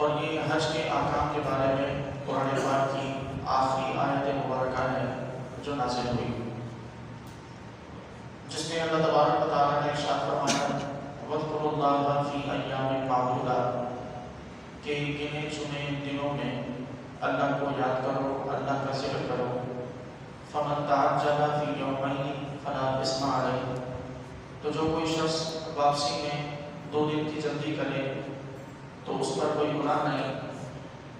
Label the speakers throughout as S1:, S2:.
S1: اور یہ حج کے احکام کے بارے میں قرآن پاک کی آخری آیت مبارکہ ہے جو نازل ہوئی، جس میں اللہ تبارک و تعالیٰ نے ارشاد فرمایا وَاذْكُرُوا اللَّهَ فِي أَيَّامٍ مَّعْدُودَاتٍ کہ گنے چنے دنوں میں اللہ کو یاد کرو، اللہ کا ذکر کرو۔ فَمَن تَعَجَّلَ فِي يَوْمَيْنِ فَلَا إِثْمَ عَلَيْهِ تو جو کوئی شخص واپسی میں 2 دن کی جلدی کرے تو اس پر کوئی گناہ نہیں۔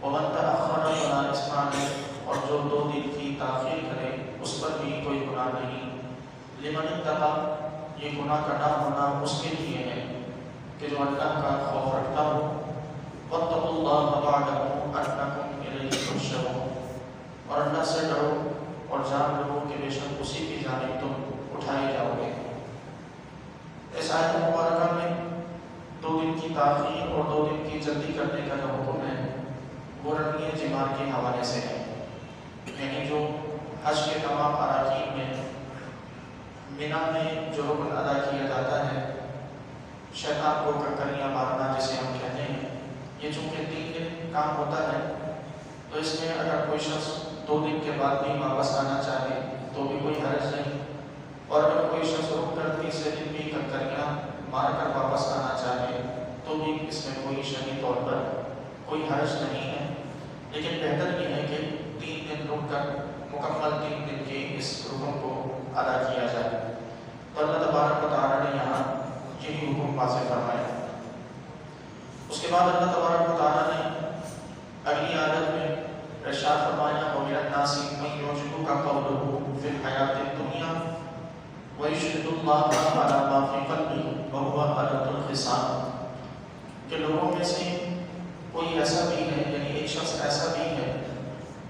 S1: وَمَن تَأَخَّرَ فَلَا إِثْمَ عَلَيْهِ اور جو 2 دن کی تاخیر کرے اس پر بھی کوئی گناہ نہیں۔ لِمَنِ اتَّقَىٰ یہ گناہ کا نہ ہونا اس کے لیے ہے کہ جو اللہ کا خوف رکھتا ہو۔ وَاتَّقُوا اللَّهَ وَاعْلَمُوا أَنَّكُمْ إِلَيْهِ تُحْشَرُونَ اور اللہ سے ڈرو اور جان لو کہ بے شک اسی کی جانب تم اٹھائے جاؤ گے۔ اس آیت مبارکہ میں 2 دن کی تاخیر اور 2 دن کی جلدی کرنے کا جو حکم ہے وہ رمی جمار کے حوالے سے ہے، یعنی جو حج کے تمام اراکین میں مینا میں جو رکن ادا کیا جاتا ہے شیطان کو ککریاں مارنا جسے ہم کہتے ہیں، یہ چونکہ 3 دن کام ہوتا ہے تو اس میں اگر کوئی شخص 2 دن کے بعد بھی واپس آنا چاہے تو بھی کوئی حرج نہیں، اور اگر کوئی شخص رک کر تیسرے دن بھی ککریاں مار کر واپس آنا چاہے تو بھی اس میں کوئی شرعی طور پر کوئی حرج نہیں ہے، لیکن بہتر یہ ہے کہ 3 دن رک کر مکمل 3 دن کے اس رکن کو ادا کیا جائے۔ تو اللہ تبارک و تعالیٰ نے یہاں یہی حکم واضح فرمایا۔ اس کے بعد اللہ تبارک و تعالیٰ نے اگلی آیت میں ارشاد فرمایا وَمِنَ النَّاسِ مَن يُعْجِبُكَ قَوْلُهُ فِي الْحَيَاةِ الدُّنْيَا وَيُشْهِدُ اللَّهَ عَلَىٰ مَا فِي قَلْبِهِ وَهُوَ أَلَدُّ الْخِصَامِ کہ لوگوں میں سے کوئی ایسا بھی ہے، یعنی ایک شخص ایسا بھی ہے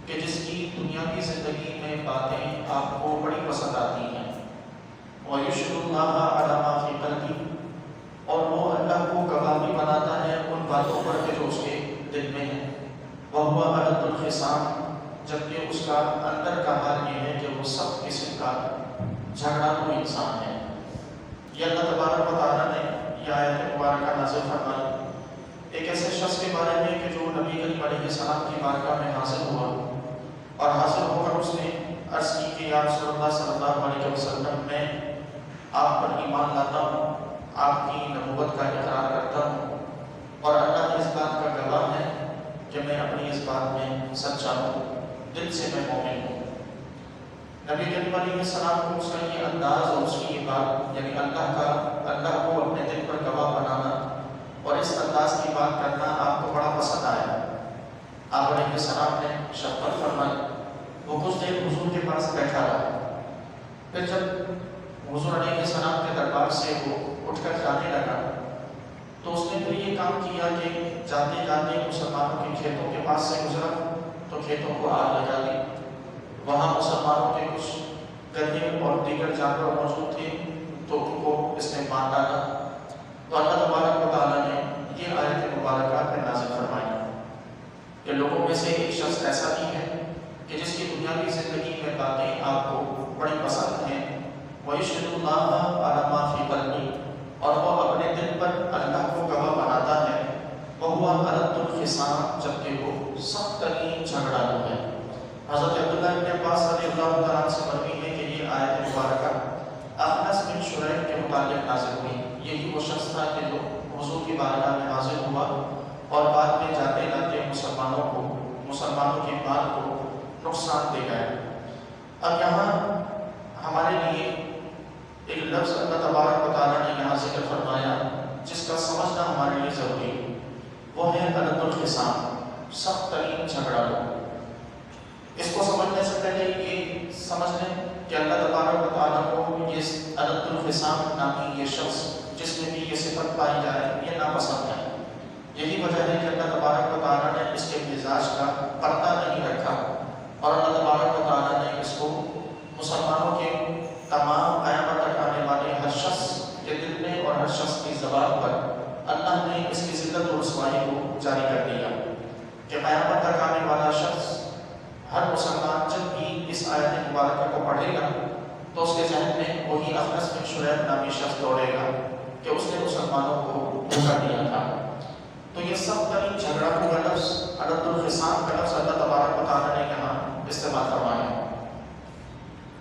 S1: کہ جس کی دنیاوی زندگی میں باتیں آپ کو بڑی پسند آتی ہیں۔ وَيُشْهِدُ اللَّهَ عَلَىٰ مَا فِي قَلْبِهِ اور وہ اللہ کو گواہ بھی بناتا ہے ان باتوں پر کہ جو اس کے دل میں ہیں۔ وَهُوَ أَلَدُّ الْخِصَامِ جبکہ اس کا اندر کا حال یہ ہے کہ وہ سخت قسم کا جھگڑالو انسان ہے۔ یہ اللہ تبارک و تعالیٰ نے یہ آیت مبارکہ نازل فرمائی ایک ایسے شخص کے بارے میں کہ جو نبی کریم علیہ السلام کی بارگاہ میں حاضر ہوا اور حاضر ہو کر اس نے عرض کی کہ یا رسول اللہ صلی اللہ علیہ وسلم میں آپ پر ایمان لاتا ہوں، آپ کی نبوت کا اقرار کرتا ہوں اور اللہ اس بات کا گواہ ہے کہ میں اپنی اس بات میں سچا ہوں، دل سے میں مومن ہوں۔ نبی کریم علیہ السلام کو اس کا یہ انداز اور اس کی یہ بات، یعنی اللہ کو اپنے دل پر گواہ بنانا اور اس انداز کی بات کرنا آپ کو بڑا پسند آیا۔ آپ علیہ السلام نے شفقت فرمائی، وہ کچھ دیر حضور کے پاس بیٹھا رہا، پھر جب حضور علیہ السلام کے دربار سے وہ اٹھ کر جانے لگا تو اس نے پھر یہ کام کیا کہ جاتے جاتے مسلمانوں کے کھیتوں کے پاس سے گزرا تو کھیتوں کو آگ لگا دی، وہاں مسلمانوں کے کچھ گدھے اور دیگر جانور موجود تھے تو ان کو اس نے مار ڈالا۔ تو اللہ تبارک و تعالیٰ نے یہ آیت مبارکہ پہ نازل فرمائی کہ لوگوں میں سے ایک شخص ایسا بھی ہے کہ جس کی دنیاوی زندگی میں باتیں آپ کو بڑی پسند ہیں۔ وَيُشْهِدُ اللَّهَ عَلَىٰ مَا فِي قَلْبِهِ اور وہ اپنے دل پر اللہ کو گواہ بناتا ہے۔ وَهُوَ أَلَدُّ الْخِصَامِ جبکہ وہ سخت ترین جھگڑالو ہے۔ حضرت عبداللہ بن عباس رضی اللہ تعالیٰ عنہ سے مروی ہے کہ یہ آیت مبارکہ اخنس بن شریح کے متعلق نازل ہوئی۔ یہی وہ شخص تھا کہ جو حضور کی بارگاہ میں حاضر ہوا اور بعد میں جاتے جاتے مسلمانوں کے مال کو نقصان دے گئے۔ اب یہاں ہمارے لیے ایک لفظ اللہ تبارک و تعالیٰ نے یہاں ذکر فرمایا جس کا سمجھنا ہمارے لیے ضروری ہے، وہ ہے ألد الخصام، سخت ترین جھگڑالو۔ اس کو سمجھنے سے پہلے یہ سمجھ لیں کہ اللہ تبارک و تعالیٰ کو یہ ألد الخصام نامی یہ شخص جس میں بھی یہ صفت پائی جائے یہ ناپسند ہے۔ یہی وجہ ہے کہ اللہ تبارک و تعالیٰ نے اس کے مزاج کا پردہ نہیں رکھا اور اللہ تبارک و تعالیٰ نے اس کو مسلمانوں کے تمام قیامت تک آنے والے ہر شخص کے دل میں اور ہر شخص کی زبان پر اللہ نے اس کی ذلت اور رسوائی کو جاری کر دیا کہ قیامت تک آنے والا شخص ہر مسلمان جب بھی اس آیت مبارکہ کو پڑھے گا تو اس کے ذہن میں وہی اخنس بن شریح نامی شخص دوڑے گا کہ اس نے مسلمانوں کو دھوکہ دیا تھا۔ تو یہ سب ترین جھگڑا کا لفظ عدد الخصام کا لفظ اللہ تبارک و تعالیٰ نے یہاں استعمال فرمایا.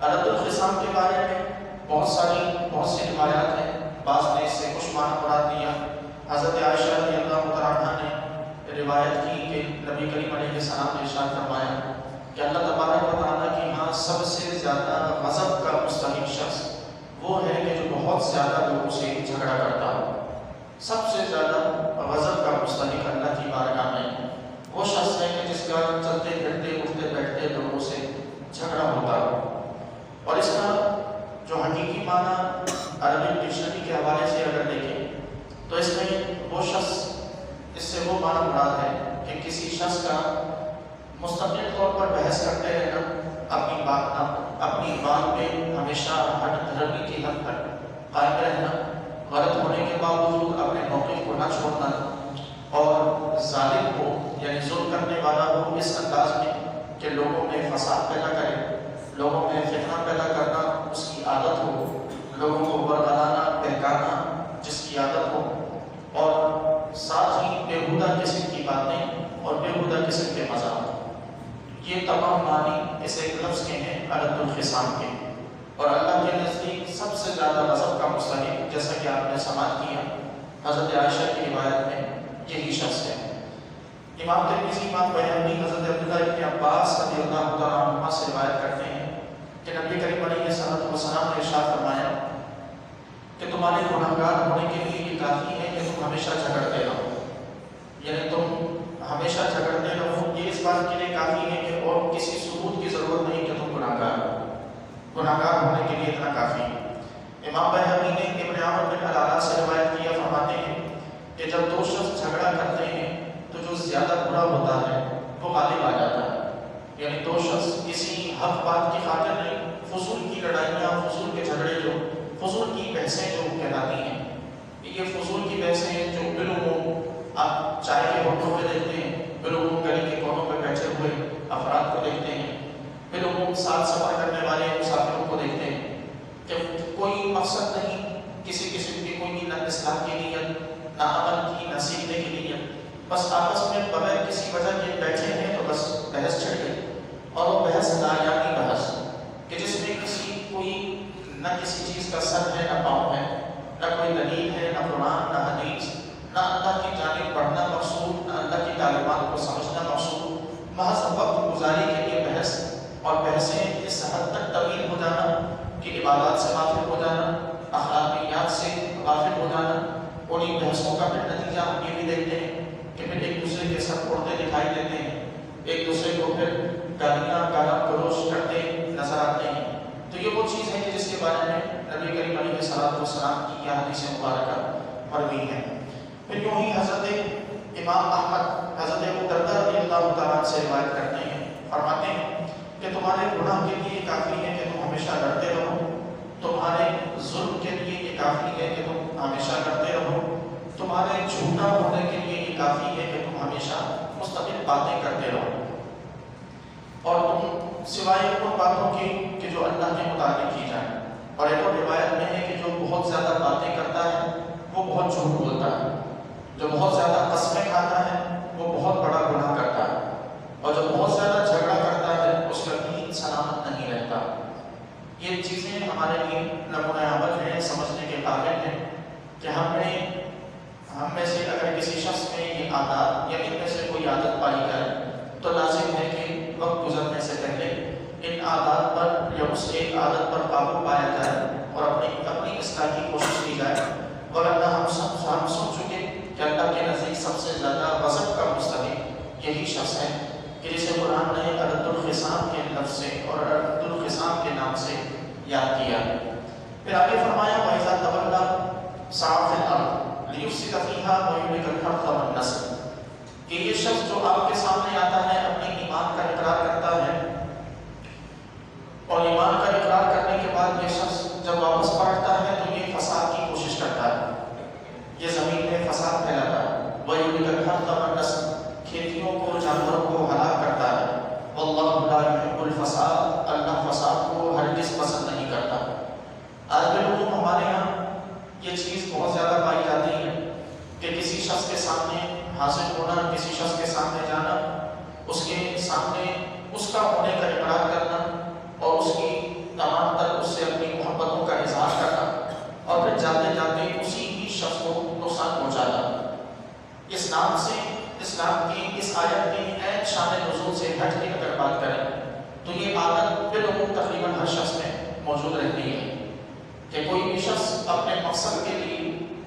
S1: عدد الخصام کے بارے میں بہت سی روایات ہیں. بعض نے اس سے کچھ معنی مراد دیا. حضرت عائشہ رضی اللہ تعالیٰ عنہ نے روایت کی کہ نبی کریم علیہ السلام نے ارشاد فرمایا کہ اللہ تبارک و تعالیٰ کی یہاں سب سے زیادہ غضب کا مستحق شخص وہ ہے کہ جو بہت زیادہ لوگوں سے جھگڑا کرتا ہو. سب سے زیادہ غضب کا مستحق اللہ کی بارگاہ میں وہ شخص ہے کہ جس کا چلتے پھرتے اٹھتے بیٹھتے لوگوں سے جھگڑا ہوتا ہو. اور اس کا جو حقیقی معنی عربی ڈکشنری کے حوالے سے اگر دیکھیں تو اس میں وہ شخص اس سے وہ معنی مراد ہے کہ کسی شخص کا مستقل طور پر بحث کرتے رہنا، اپنی بات پہ ہمیشہ ہٹ دھرمی کی حد تک قائم رہنا، غلط ہونے کے باوجود اپنے موقف کو نہ چھوڑنا، اور ظالم کو یعنی ظلم کرنے والا ہو اس انداز میں کہ لوگوں میں فساد پیدا کرے، لوگوں میں فتنہ پیدا کرنا اس کی عادت ہو، لوگوں کو برگلانا بہکانا جس کی عادت ہو، اور ساتھ ہی بےہودہ قسم کی باتیں اور بےہودہ قسم کے مذاق. یہ تمام معنی اس ایک لفظ کے ہیں عدد الخصام کے. اور اللہ کے نزدیک سب سے زیادہ غضب کا مستحق جیسا کہ آپ نے سماعت کیا حضرت عائشہ کی روایت میں یہی شخص ہے. امام ترمذی، امام بیہقی حضرت عبداللہ ابن عباس رضی اللہ تعالیٰ عنہما سے روایت کرتے ہیں کہ نبی کریم علیہ السلام نے ارشاد فرمایا کہ تمہارے گنہگار ہونے کے لیے یہ کافی ہے کہ تم ہمیشہ جھگڑتے رہو. یعنی تم ہمیشہ جھگڑتے رہو، یہ اس بات کے لیے کافی ہے کہ اور کسی ثبوت کی ضرورت نہیں کہ تم گنہگار ہونے کے لیے اتنا کافی ہے. امام بیہقی نے ابن عمرو بن العلاء سے روایت کیا، فرماتے ہیں کہ جب دو شخص جھگڑا کرتے ہیں تو جو زیادہ برا ہوتا ہے وہ غالب آ جاتا ہے. یعنی دو شخص کسی حق بات کی خاطر نہیں، فضول کی لڑائیاں، فضول کے جھگڑے، جو فضول کی بحثیں جو کہلاتی ہیں، یہ فضول کی بحثیں جو بالعموم آپ چائے کے ہوٹلوں پہ دیکھتے ہیں، بالعموم گلی کے کونوں پہ بیٹھے ہوئے افراد کو دیکھتے ہیں، بالعموم ساتھ سفر کرنے والے مسافروں کو دیکھتے ہیں کہ کوئی مقصد نہیں کسی قسم کی، کوئی نہ اصلاح کی نیت، نہ عمل کی، نہ سیکھنے کی نیت، بس آپس میں بغیر کسی وجہ کے بیٹھے ہیں تو بس بحث چھڑ گئی. اور وہ بحث نایابی بحث کہ جس میں کوئی نہ کسی چیز کا سر ہے نہ پاؤں ہے، نہ کوئی دلیل ہے، نہ قرآن، نہ حدیث، نہ اللہ کی جانب پڑھنا مقصود، نہ اللہ کی تعلیمات کو سمجھنا مقصود، محض وقت گزاری کے لیے بحث، اور بحثیں اس حد تک طویل ہو جانا کہ عبادات سے غافل ہو جانا، اخلاقیات سے غافل ہو جانا. انہیں بحثوں کا پھر نتیجہ ہم یہ بھی دیکھتے ہیں کہ پھر ایک دوسرے کے سر پھوڑتے دکھائی دیتے ہیں، ایک دوسرے کو پھر گالیاں گلوچ کرتے نظر آتے ہیں. تو یہ وہ چیز ہے کہ جس کے بارے میں نبی کریم علیہ السلام کی یہ حدیث مبارکہ مروی ہے. پھر یوں ہی حضرت امام احمد حضرت ابو درداء رضی اللہ تعالیٰ سے روایت کرتے ہیں، فرماتے ہیں کہ تمہارے گناہ کے لیے کافی ہے کہ تم ہمیشہ لڑتے رہو، تمہارے ظلم کے لیے یہ کافی ہے کہ تم ہمیشہ کرتے رہو، تمہارے جھوٹا ہونے کے لیے یہ کافی ہے کہ تم ہمیشہ مستقل باتیں کرتے رہو، اور تم سوائے ان باتوں کی کہ جو اللہ کے متعلق کی جائیں. اور ایک اور روایت میں ہے کہ جو بہت زیادہ باتیں کرتا ہے وہ بہت جھوٹ بولتا ہے، جو بہت زیادہ قسمیں کھاتا ہے وہ بہت بڑا گناہ کرتا ہے، اور جو بہت زیادہ جھگڑا کرتا ہے اس کا دین سلامت نہیں رہتا. یہ چیزیں ہمارے لیے نمونہ عمل ہیں، سمجھنے کے قابل ہیں کہ ہم میں سے اگر کسی شخص میں یہ عادات یا ان میں سے کوئی عادت پائی جائے تو لازم ہے کہ وقت گزرنے سے پہلے ان عادات پر یا اس ایک عادت پر قابو پایا جائے اور اپنی اصلاح کی کوشش کی جائے. ورنہ ہم سن چکے کہ اللہ کے نزدیک سب سے زیادہ غضب کا مستحق یہی شخص ہے کہ جسے قرآن نے عدد الخصام کے لفظ سے اور عدد الخصام کے نام سے یاد کیا. پھر آگے فرمایا وَإِذَا تَوَلَّىٰ سَعَىٰ فِي الْأَرْضِ لِيُفْسِدَ فِيهَا وَيُهْلِكَ الْحَرْثَ وَالنَّسْلَ کہ یہ شخص جو آپ کے سامنے آتا ہے اپنے ایمان کا اقرار کرتا ہے، اور ایمان کا اقرار کرنے کے بعد یہ شخص جب واپس پلٹتا ہے تو یہ فساد کی کوشش کرتا ہے، یہ زمین میں فساد پھیلاتا ہے. وَيُهْلِكَ الْحَرْثَ وَالنَّسْلَ کھیتیوں کو، جانوروں کو ہلاک کرتا ہے. وَاللَّهُ لَا يُحِبُّ الْفَسَادَ اللہ فساد کو ہرگز پسند نہیں کرتا. آج بھی لوگوں ہمارے یہاں یہ چیز بہت زیادہ پائی جاتی ہے کہ کسی شخص کے سامنے حاصل ہونا، کسی شخص کے سامنے جانا، اس کے سامنے اس کا ہونے کا اقرار کرنا اور اس کی تمام تر اس سے اپنی محبتوں کا اظہار کرنا اور پھر جاتے جاتے اسی ہی شخص کو نقصان پہنچانا۔ اسلام کی اس آیت کی عین شان نزول سے ہٹ کے اگر بات کریں تو یہ عادت بالعموم تقریباً ہر شخص میں موجود رہتی ہے کہ کوئی بھی شخص اپنے مقصد کے لیے،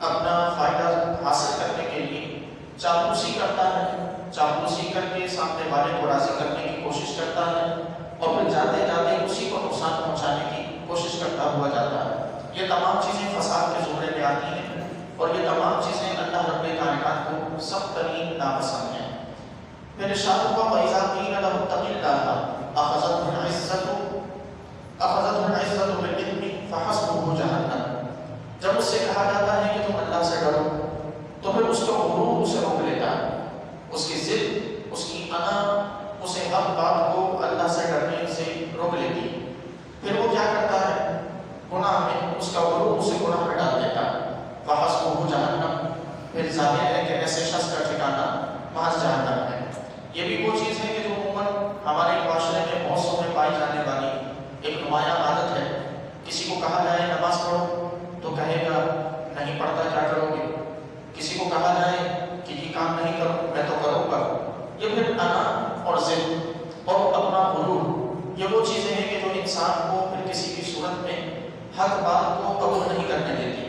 S1: اپنا فائدہ حاصل کرنے کے لیے چاپلوسی کرتا ہے، چاپلوسی کر کے سامنے والے کو راضی کرنے کی کوشش کرتا ہے اور پھر جاتے جاتے اسی کو نقصان پہنچانے کی کوشش کرتا ہوا جاتا ہے۔ یہ تمام چیزیں فساد کے زمرے میں آتی ہیں اور یہ تمام چیزیں اللہ رب کائنات کو سخت ترین ناپسند ہیں۔ پھر ارشاد ہوا وَإِذَا قِيلَ لَهُ اتَّقِ اللَّهَ أَخَذَتْهُ الْعِزَّةُ بِالْإِثْمِ فَحَسْبُهُ جَهَنَّمُ۔ جب اس سے کہا جاتا ہے کہ تم اللہ سے ڈرو تو پھر اس کا غرور اسے روک لیتا ہے، اس کی ضد، اس کی انا اسے حق بات کو اللہ سے ڈرنے سے روک لیتی ہے۔ پھر وہ کیا کرتا ہے؟ گناہ میں اس کا غرور اسے گناہ میں ڈال دیتا ہے۔ فَحَسْبُهُ جَهَنَّمُ، پھر ظاہر ہے کہ ایسے شخص کا ٹھکانہ محض جہنم ہے۔ یہ بھی وہ چیز ہے کہ جو عموماً ہمارے معاشرے میں بہت سو میں پائی جانے والی ایک نمایاں عادت ہے۔ کسی کو کہا جائے نماز پڑھو تو کہے گا نہیں پڑھتا کیا کرو گے، کسی کو کہا جائے کہ یہ کام نہیں کرو میں تو کروں گا۔ یہ پھر انا اور ضد اور اپنا غرور، یہ وہ چیزیں ہیں کہ جو انسان کو پھر کسی بھی صورت میں حق بات کو قبول نہیں کرنے دیتی۔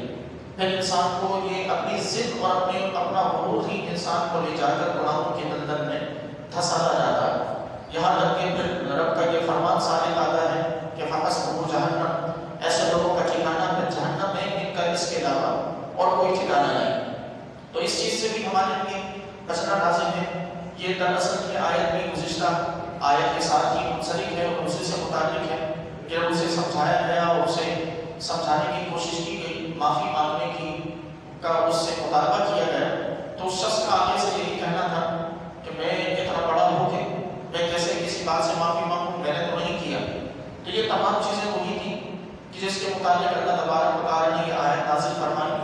S1: پھر انسان کو یہ اپنی ضد اور اپنا غرور ہی انسان کو لے جا کر گناہوں کے دلدل میں دھساتا جاتا ہے۔ یہاں تک کہ پھر رب کا یہ فرمان صادق آتا ہے کہ فَحَسْبُهُ جَهَنَّمُ، ایسے لوگوں کا ٹھکانہ پھر جہنم ہے، ان کا اس کے علاوہ اور کوئی ٹھکانہ نہیں۔ تو اس چیز سے بھی ہمارے لیے بچنا لازم ہے۔ یہ دراصل یہ آیت بھی گزشتہ آیت کے ساتھ ہی منسلک ہے اور اسی سے متعلق ہے کہ اسے سمجھایا گیا اور اسے سمجھانے کی کوشش کی گئی، معافی مانگنے کی کا اس سے مطالبہ کیا گیا۔ تو اس شخص کا آگے سے یہی کہنا تھا کہ میں اتنا بڑا ہو کے میں کیسے کسی بات سے معافی مانگوں، میں نے تو نہیں کیا۔ تو یہ تمام چیزیں وہی تھیں کہ جس کے متعلق اللہ تبارک و تعالیٰ نے یہ آیت نازل فرمائی۔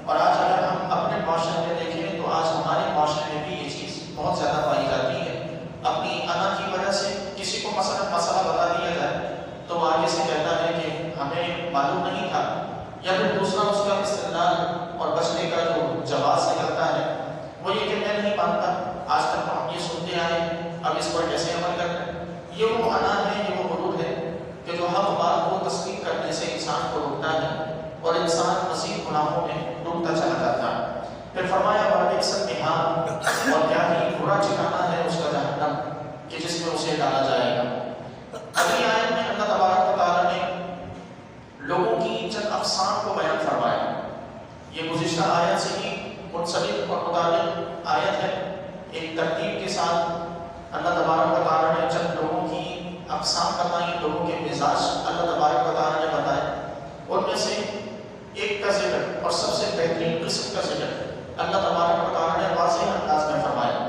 S1: اور آج اگر ہم اپنے معاشرے میں دیکھیں تو آج ہمارے معاشرے میں بھی یہ چیز بہت زیادہ پائی جاتی ہے۔ اپنی انا کی وجہ سے کسی کو مثلا مسئلہ بتا دیا جائے تو وہ آگے سے کہتا ہے کہ ہمیں معلوم نہیں تھا، یا پھر دوسرا اس کا استدلال اور بچنے کا جو جواز نکلتا ہے وہ یہ کہ میں نہیں مانتا، آج تک ہم یہ سنتے آئے، اب اس پر کیسے عمل کرنا ہے۔ یہ وہ انا ہے، یہ وہ غرور ہے کہ جو حق بات کو تسلیم کرنے سے انسان کو روکتا ہے اور انسان مزید گناہوں میں ڈوبتا چلا جاتا ہے۔ پھر فرمایا وَبِئْسَ الْمِہَادُ، اور کیا ہی برا ٹھکانہ ہے اس کا جہنم کہ جس میں اسے ڈالا جائے گا۔ اگلی آیت میں اللہ تبارک و تعالیٰ نے لوگوں کی چند اقسام کو بیان فرمایا۔ یہ گزشتہ آیت سے ہی منسلک اور متعلق آیت ہے۔ ایک ترتیب کے ساتھ اللہ تبارک و تعالیٰ نے چند لوگوں کی اقسام بتائی، لوگوں کے مزاج اللہ تبارک و تعالیٰ نے بتائے۔ ان میں سے ایک کا ذکر اور سب سے بہترین قسم کا ذکر اللہ تبارک و تعالیٰ نے واضح انداز میں فرمایا۔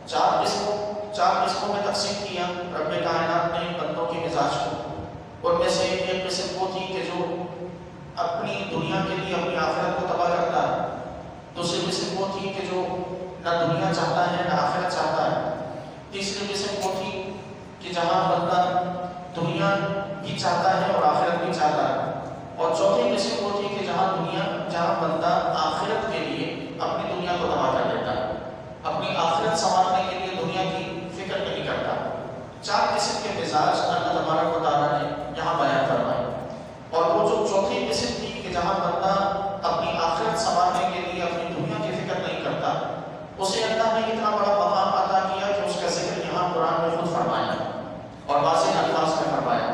S1: چار قسموں میں تقسیم کیا رب کائنات نے بندوں کے مزاج کو۔ ان میں سے ایک قسم وہ تھی کہ جو اپنی دنیا کے لیے اپنی آخرت کو تباہ کرتا ہے۔ دوسری قسم وہ تھی کہ جو نہ دنیا چاہتا ہے نہ آخرت چاہتا ہے۔ تیسری قسم وہ تھی کہ جہاں بندہ دنیا بھی چاہتا ہے اور آخرت بھی چاہتا ہے۔ اور چوتھی قسم وہ تھی کہ جہاں بندہ آخرت کے لیے اپنی دنیا کو تباہ کر دیتا ہے، اپنی آخرت سنوارنے کے لیے دنیا کی فکر نہیں کرتا۔ چار قسم کے مزاج اللہ تبارک و تعالیٰ نے یہاں بیان فرمائے۔ اور وہ جو چوتھی قسم تھی کہ جہاں بندہ اپنی آخرت سنوارنے کے لیے اپنی دنیا کی فکر نہیں کرتا، اسے اللہ نے اتنا بڑا مقام عطا کیا کہ اس کا ذکر یہاں قرآن میں خود فرمایا اور واضح الفاظ میں فرمایا۔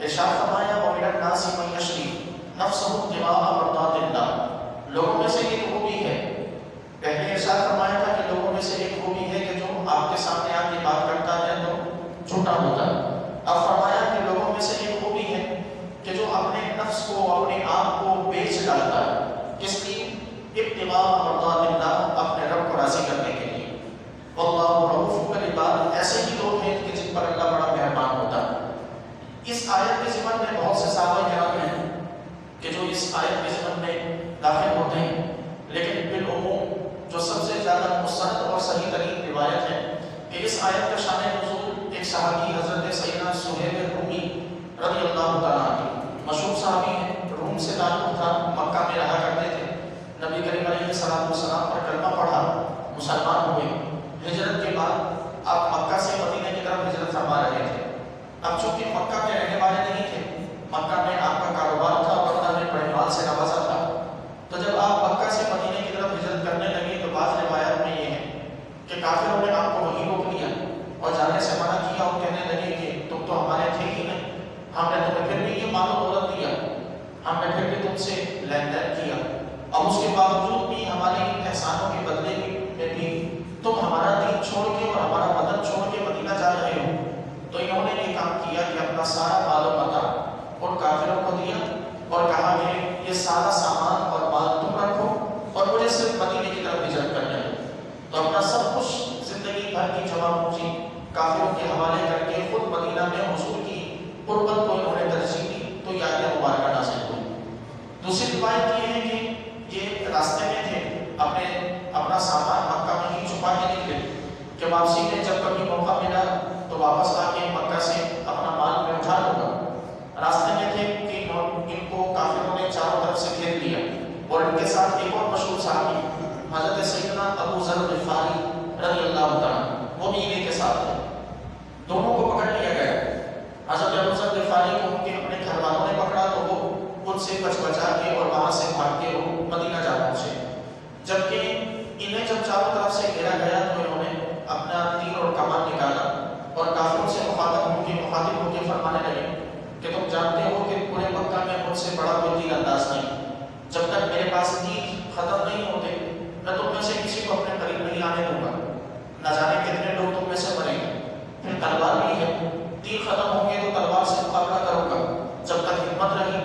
S1: ارشاد فرمایا وَمِنَ النَّاسِ مَن يَشْرِي نَفْسَهُ ابْتِغَاءَ مَرْضَاتِ اللَّهِ۔ لوگوں میں سے ایک خوبی ہے، پہلے ارشاد فرمایا تھا کہ لوگوں میں سے ایک خوبی ہے کہ جو آپ کے سامنے آ کے بات کرتا ہے تو جھوٹا ہوتا ہے۔ اب فرمایا کہ لوگوں میں سے ایک خوبی ہے کہ جو اپنے نفس کو اپنے آپ کو بیچ ڈالتا ہے، اس لیے ابتغاء مرضات اللہ، اپنے رب کو راضی کرنے کے لیے۔ واللہ رؤوف بالعباد، ایسے ہی لوگ ہیں کہ جن پر اللہ بڑا مہربان ہوتا ہے۔ اس آیت کے ضمن میں بہت سے صحابہ کرام ہیں کہ جو اس آیت کے ضمن میں داخل ہوتے ہیں، لیکن بالعموم جو سب سے زیادہ غصہ مستند اور صحیح ترین روایت ہے کہ اس آیت کا شان نزول ایک صحابی حضرت سیدنا سہیل رومی رضی اللہ تعالیٰ عنہ، مشہور صحابی ہیں، روم سے تعلق تھا، مکہ میں رہا کرتے تھے، نبی کریم علیہ السلام پر کلمہ پڑھا، مسلمان ہوئے۔ ہجرت کے بعد آپ مکہ سے مدینہ کی طرف ہجرت فرما رہے تھے۔ اب چونکہ مکہ کے رہنے والے نہیں تھے، مکہ میں آپ کا کاروبار تھا اور اللہ نے بڑے مال سے نوازا تھا، تو جب آپ مکہ سے مدینہ کی طرف ہجرت کرنے لگے تو بعض روایات میں یہ ہے کہ کافروں نے آپ کو وہیں روک لیا اور جانے سے منع کیا اور کہنے لگے کہ تم تو ہمارے تھے ہی نہیں، ہم نے تمہیں پھر بھی یہ مال و دولت دیا، ہم نے پھر بھی تم سے لین دین کیا، اور اس کے باوجود بھی ہمارے احسانوں کے بدلے میں بھی تم ہمارا دین چھوڑ کے اور ہمارا وطن چھوڑ کے مدینہ جا رہے ہو۔ تو انہوں نے یہ کام کیا کہ اپنا سارا مال و متاع ان کافروں کو دیا اور کہا کہ یہ سارا سامان اور مال تم رکھو اور مجھے صرف مدینے کی طرف ہجرت کرنے دو۔ تو اپنا سب کچھ زندگی بھر کی جمع پونجی کافروں کے حوالے کر کے خود مدینہ میں حضور کی قربت کو انہوں نے ترجیح دی، تو یہ آیت مبارکہ نازل ہوئی۔ دوسری روایت یہ ہے کہ یہ راستے میں تھے، اپنا سامان مکہ میں ہی چھپا کے نکلے کہ واپسی میں جب کبھی موقع ملا تو واپس آ کے مکہ سے اپنا مال میں اٹھا لوں گا۔ راستے میں تھے کہ ان کو کافروں نے چاروں طرف سے گھیر لیا اور ان کے ساتھ ایک اور مشہور صحابی حضرت سیدنا ابو ذر غفاری رضی اللہ تعالیٰ، وہ بھی انہیں کے ساتھ تھے، دونوں کو پکڑ لیا گیا۔ حضرت ابو ذر غفاری کو ان کے اپنے گھر والوں نے پکڑا تو وہ ان سے بچا کے اور وہاں سے بھاگ کے وہ مدینہ جا پہنچے، جبکہ انہیں جب چاروں طرف سے گھیرا گیا تو انہوں نے اپنا تیر اور کمان نکالا اور کافروں سے مخاطب ہو کے فرمانے لگے کہ تم جانتے ہو کہ پورے مکہ میں مجھ سے بڑا کوئی تیر انداز نہیں، جب تک میرے پاس تیر ختم نہیں ہوتے میں تم میں سے کسی کو اپنے قریب نہیں آنے دوں گا، نہ جانے کتنے لوگ تم میں سے مریں گے، پھر تلوار بھی ہے، تیر ختم ہوں گے تو تلوار سے مقابلہ کروں گا، جب تک ہمت رہی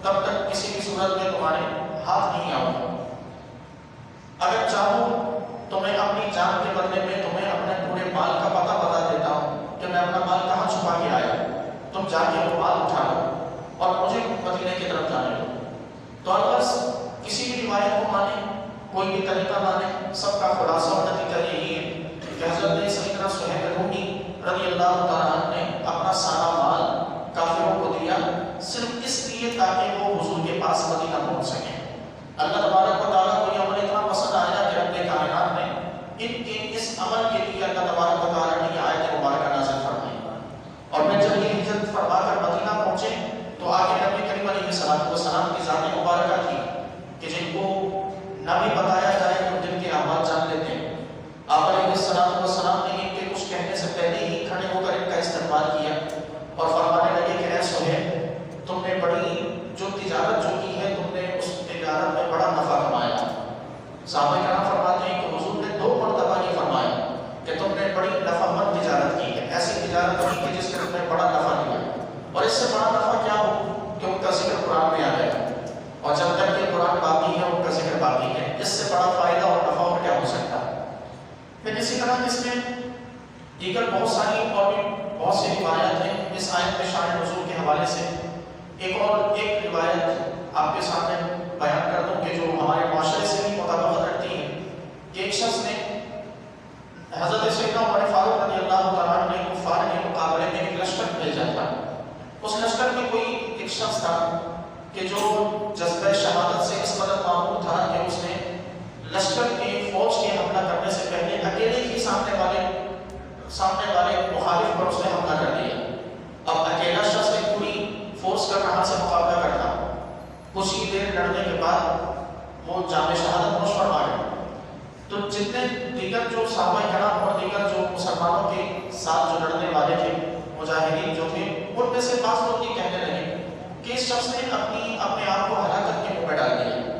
S1: تب تک کسی بھی صورت میں تمہارے ہاتھ نہیں آؤں گا، اگر چاہو تو میں اپنی جان کے بدلے میں تمہیں اپنے پورے مال کا پتہ بتا دیتا ہوں کہ میں اپنا مال کہاں چھپا کے آیا، تم جا کے وہ مال اٹھا لو اور مجھے مدینے کی طرف جانے دو۔ تو البس کسی بھی روایت کو مانے، کوئی بھی طریقہ مانے، سب کا خلاصہ اور نتیجہ یہی ہے کہ حضرت سیدنا سہیل رومی رضی اللہ تعالیٰ عنہ نے اپنا سارا مال کافروں کو دیا صرف اس لیے تاکہ وہ حضور کے پاس مدینہ پہنچ سکیں۔ اللہ تبارک و تعالیٰ کو یہ عمل اتنا پسند آیا کہ رب کائنات نے ان کے اس عمل کے لیے اللہ تبارک و تعالیٰ نے یہ آیت مبارکہ نازل فرمائی، اور پھر جب یہ ہجرت فرما کر مدینہ پہنچے تو آگے نبی کریم علیہ السلام کی ذات مبارکہ تھی کہ جن کو نہ بھی بتایا جائے تو جن کے احوال جان لیتے ہیں۔ آپ علیہ السلام نے ان کے کچھ کہنے سے پہلے ہی کھڑے ہو کر ان کا استقبال کیا اور فرمانے لگے کہ اے سہیل، تم نے بڑی جو تجارت جو کی ہے تم نے اس تجارت میں بڑا نفع کمایا۔ صحابہ کرام فرماتے ہیں کہ حضور نے 2 مرتبہ یہ فرمایا کہ تم نے بڑی نفع مند تجارت کی ہے، ایسی تجارت کی کہ جس میں تم نے بڑا نفع لیا، اور اس سے بڑا نفع کیا ہو کہ ان کا ذکر قرآن میں آ گیا، اور جب تک یہ قرآن باقی ہے ان کا ذکر باقی ہے، اس سے بڑا فائدہ اور نفع اور کیا ہو سکتا ہے۔ پھر اسی طرح اس میں دیگر بہت ساری اور بھی بہت سی روایات ہیں اس آیت میں شان نزول کے حوالے سے۔ ایک روایت آپ کے سامنے بیان کر دوں کہ جو ہمارے معاشرے سے بھی مطابقت رکھتی ہے کہ ایک شخص نے حضرت سیدنا عمر فاروق رضی اللہ تعالیٰ عنہ نے کفار کے مقابلے میں ایک لشکر بھیجا تھا۔ اس لشکر میں کوئی ایک شخص تھا کہ جو جذبہ شہادت سے اس قدر معمور تھا کہ اس نے لشکر کے فوج کے حملہ کرنے سے پہلے اکیلے ہی سامنے والے مخالف پر اس نے حملہ کر دیا۔ اب اکیلا شخص ایک پوری فورس کا کہاں سے مقابلہ کرتا؟ کچھ ہی دیر لڑنے کے بعد وہ جامِ شہادت نوش فرما گئے۔ تو جتنے دیگر جو صحابہ کرام اور دیگر جو مسلمانوں کے ساتھ جو لڑنے والے تھے، مجاہدین جو تھے، ان میں سے بعض لوگ یہ کہنے لگے کہ اس شخص نے اپنے آپ کو ہلاکت کے منہ میں ڈال دیا،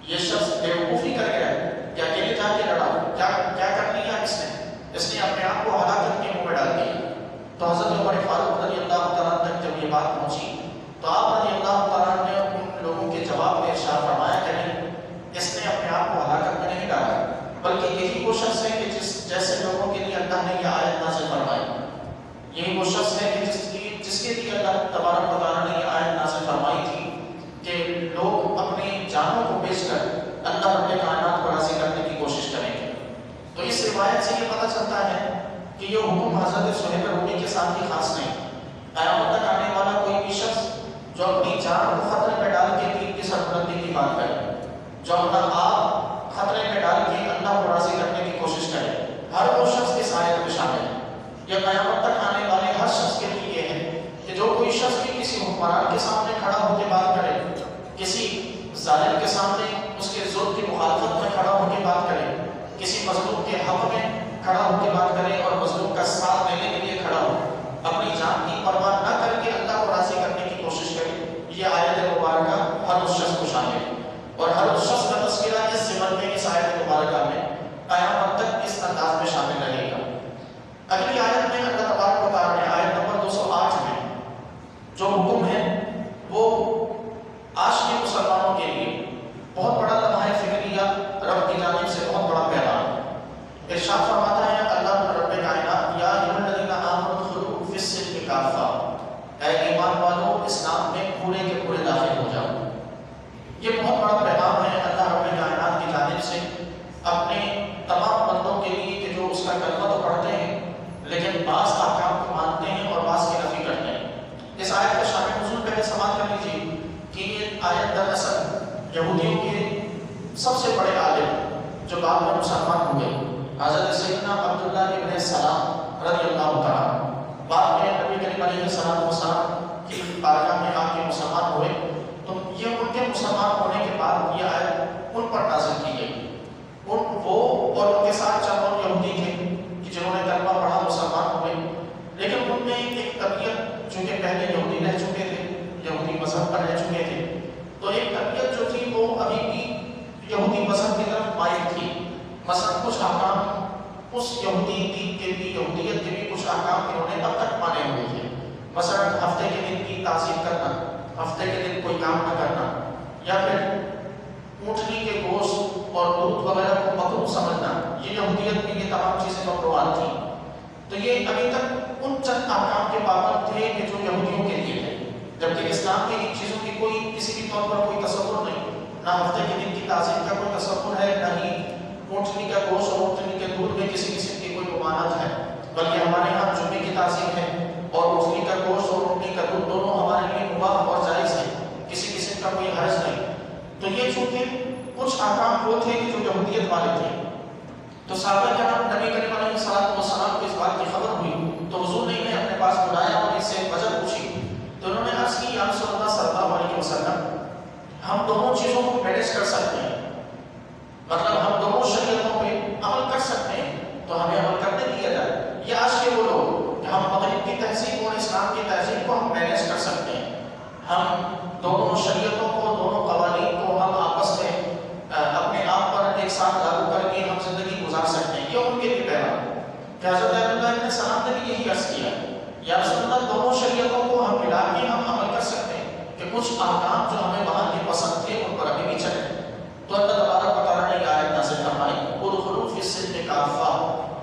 S1: یہ شخص بیوقوفی کر گیا کہ اکیلے جا کے لڑا، کیا کر لیا اس نے اپنے آپ کو ہلاکت کے منہ میں ڈال دیا۔ تو حضرت عمر فاروق رضی اللہ تعالیٰ تک جب یہ بات پہنچی تو آپ رضی اللہ تعالیٰ نے ان لوگوں کے جواب میں ارشاد فرمایا کہ نہیں، اس نے اپنے آپ کو ہلاکت میں نہیں ڈالا، بلکہ یہی وہ شخص ہے کہ جیسے لوگوں کے لیے اللہ نے یہ آیت نازل فرمائی، یہی وہ شخص ہے کہ جس کے لیے اللہ تبارک و تعالیٰ نے یہ آیت نازل فرمائی تھی کہ لوگ اپنی جانوں کو بیچ کر اللہ رب کائنات کو راضی کرنے کی کوشش کریں گے۔ روایت سے یہ پتہ چلتا ہے کہ یہ حکم حضرت صہیب رومی کے ساتھ ہی خاص نہیں، قیامت تک آنے والا کوئی بھی شخص جو اپنی جان کو خطرے میں ڈال کے دین کی سربلندی کی بات کرے، جو اپنا آپ خطرے میں ڈال کے اللہ کو راضی کرنے کی کوشش کرے، ہر وہ شخص اس آیت میں شامل ہے۔ یہ قیامت تک آنے والے ہر شخص کے لیے یہ ہے کہ جو کوئی شخص بھی کسی حکمران کے سامنے کھڑا ہو کے بات کرے، کسی ظالم کے سامنے اس کے ظلم کی مخالفت میں کھڑا ہو کے بات کرے، کسی مظلوم کے حق میں کھڑا ہو کے بات کرے اور مظلوم کا ساتھ دینے کے لیے کھڑا ہو، اپنی جان کی پرواہ نہ کر کے اللہ کو راضی کرنے کی کوشش کرے، یہ آیت مبارکہ ہر اس شخص کو شامل ہے۔ اور ہر اس شخص کا تذکرہ اس ضمن میں اس آیت مبارکہ میں قیامت تک اس انداز میں شامل رہے گا۔ اگلی آیت میں اللہ تبارک و تعالیٰ نے آیت نمبر 208 میں جو حکم ہے وہ آج کے مسلمانوں کے لیے بہت بڑا لمحہ فکریہ، رب کی جانب سے بہت بڑا پیغام ہے۔ ارشاد فرماتا ہے اللہ رب کائنات، یا ایھا الذین آمنوا ادخلوا فی السلم کافہ، اے ایمان والو اسلام میں پورے کے پورے داخل ہو جاؤ۔ یہ بہت بڑا پیغام ہے اللہ رب کائنات کی جانب سے اپنے تمام بندوں کے لیے کہ جو اس کا کلمہ تو پڑھتے ہیں لیکن بعض احکام کو مانتے ہیں اور بعض کی نفی کرتے ہیں۔ اس آیت کا شان نزول پہلے سماعت کر لیجیے کہ یہ آیت دراصل یہودیوں کے سب سے بڑے عالم جو بعد میں مسلمان ہوئے حضرت سیدنا عبداللہ ابن سلام رضی اللہ تعالیٰ بعد میں نبی کریم علیہ السلام کی بارگاہ میں آ کے مسلمان ہوئے، تو یہ ان کے مسلمان ہونے کے بعد یہ آیت ان پر نازل کی گئی۔ وہ اور ان کے ساتھ چند اور یہودی تھے کہ جنہوں نے کلمہ پڑھا مسلمان ہوئے، لیکن ان میں ایک طبیعت، چونکہ پہلے یہودی رہ چکے تھے، یہودی مذہب پر رہ چکے تھے، تو ایک طبیعت جو تھی وہ ابھی بھی یہودی مذہب کی طرف مائل تھی۔ مثلا کچھ احکام اس یہودی دین کے بھی، یہودیت کے بھی کچھ احکام انہوں نے اب تک مانے ہوئے تھے۔ مثلا ہفتے کے دن کی تعظیم کرنا، ہفتے کے دن کوئی کام نہ کرنا، یا پھر اونٹنی کے گوشت اور دودھ وغیرہ کو مکروہ سمجھنا، یہ یہودیت میں یہ تمام چیزیں ممنوعات تھیں۔ تو یہ ابھی تک ان چند احکام کے پابند تھے کہ جو یہودیوں کے لیے تھے، جبکہ اسلام کے ان چیزوں کی کوئی کسی بھی طور پر کوئی تصور نہیں، نہ ہفتے کے دن کی تعظیم کا کوئی تصور ہے، نہ ہی اونٹنی کا گوشت اور اونٹنی کے دودھ میں کسی قسم کی کوئی ممانعت ہے، بلکہ ہمارے یہاں جمعے کی تعظیم ہے اور اونٹنی کا گوشت اور اونٹنی کا دودھ دونوں ہمارے لیے مباح اور جائز ہے، کسی قسم کا کوئی حرج نہیں۔ تو یہ چونکہ کچھ احکام وہ تھے کہ جو یہودیت والے تھے، تو صحابہ کرام نبی کریم علیہ السلام کو اس بات کی خبر ہوئی تو حضور نے انہیں اپنے پاس بلایا اور اس سے وجہ پوچھی، تو انہوں نے عرض کی یا رسول اللہ صلی اللہ علیہ وسلم، ہم دونوں چیزوں کو مینیج کر سکتے ہیں، مطلب ہم دونوں شریعتوں پہ عمل کر سکتے ہیں تو ہمیں عمل کرنے دیا جائے۔ یہ آج کے وہ لوگ کہ ہم مغرب کی تہذیب اور اسلام کی تہذیب کو ہم مینیج کر سکتے ہیں، ہم دونوں شریعتوں کو، دونوں قوانین کو ہم آپس میں اپنے آپ پر ایک ساتھ لاگو کر کے ہم زندگی گزار سکتے ہیں۔ یہ ان کے لیے پیغام کہ حضرت عبداللہ ابن سلام نے بھی یہی عرض کیا یا رسول اللہ، دونوں شریعتوں کو ہم ملا کے ہم عمل کر سکتے ہیں کہ کچھ احکام جو ہمیں وہاں کے پسند تھے ان پر ابھی بھی چلے۔ تو اللہ تبارک و تعالیٰ نے یہ آیت نازل فرمائی ادخلوا فی السلم کافہ،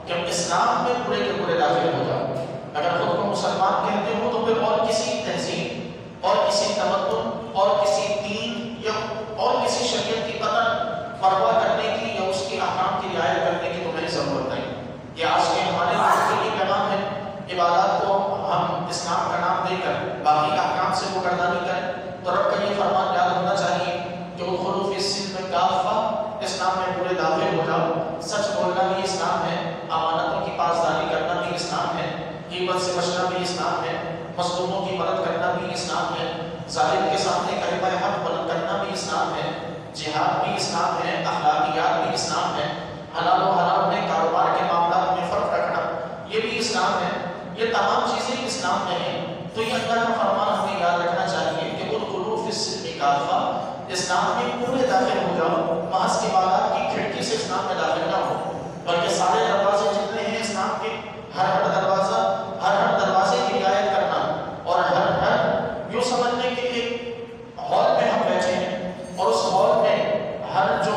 S1: کہ ہم اسلام میں پورے کے پورے داخل ہو جاؤ۔ اگر خود کو مسلمان کہتے ہو تو پھر اور کسی تہذیب اور کسی تمدن اور کسی دین یا اور کسی شریعت کی قدر پرواہ کرنے کی یا اس کے احکام کی رعایت کرنے کی تمہیں ضرورت نہیں۔ یہ آج کے ہمارے لوگوں کے لیے پیغام ہے، عبادات کو ہم اسلام کا نام دے کر باقی احکام سے مقرری کریں، تو رب کا یہ فرمان یاد ہونا چاہیے کہ ادخلوا فی السلم کافہ، اسلام میں پورے داخل ہو جاؤ۔ سچ بولنا بھی اسلام ہے، امانتوں کی پاسداری کرنا بھی اسلام ہے، غیبت سے بچنا بھی اسلام ہے، مظلوموں کی مدد کرنا بھی اسلام ہے، ظالم کے سامنے کلمہ حق بلند کرنا بھی اسلام ہے، جہاد بھی اسلام ہے، اخلاقیات بھی اسلام ہے، حلال و حرام میں کاروبار کے معاملات میں فرق رکھنا یہ بھی اسلام ہے۔ یہ تمام چیزیں اسلام میں ہیں۔ تو یہ اللہ کا فرمان ہمیں یاد رکھنا چاہیے کہ ادخلوا فی السلم کافہ، اسلام میں پورے داخل ہو جاؤ، محض عبادات کی کھڑکی سے اسلام میں داخل نہ ہو، بلکہ سارے دروازے جتنے ہیں اسلام کے، ہر دروازے کی رعایت کرنا، اور ہر یوں سمجھنے کہ ایک ہال میں ہم بیٹھے ہیں اور اس ہال میں ہر جو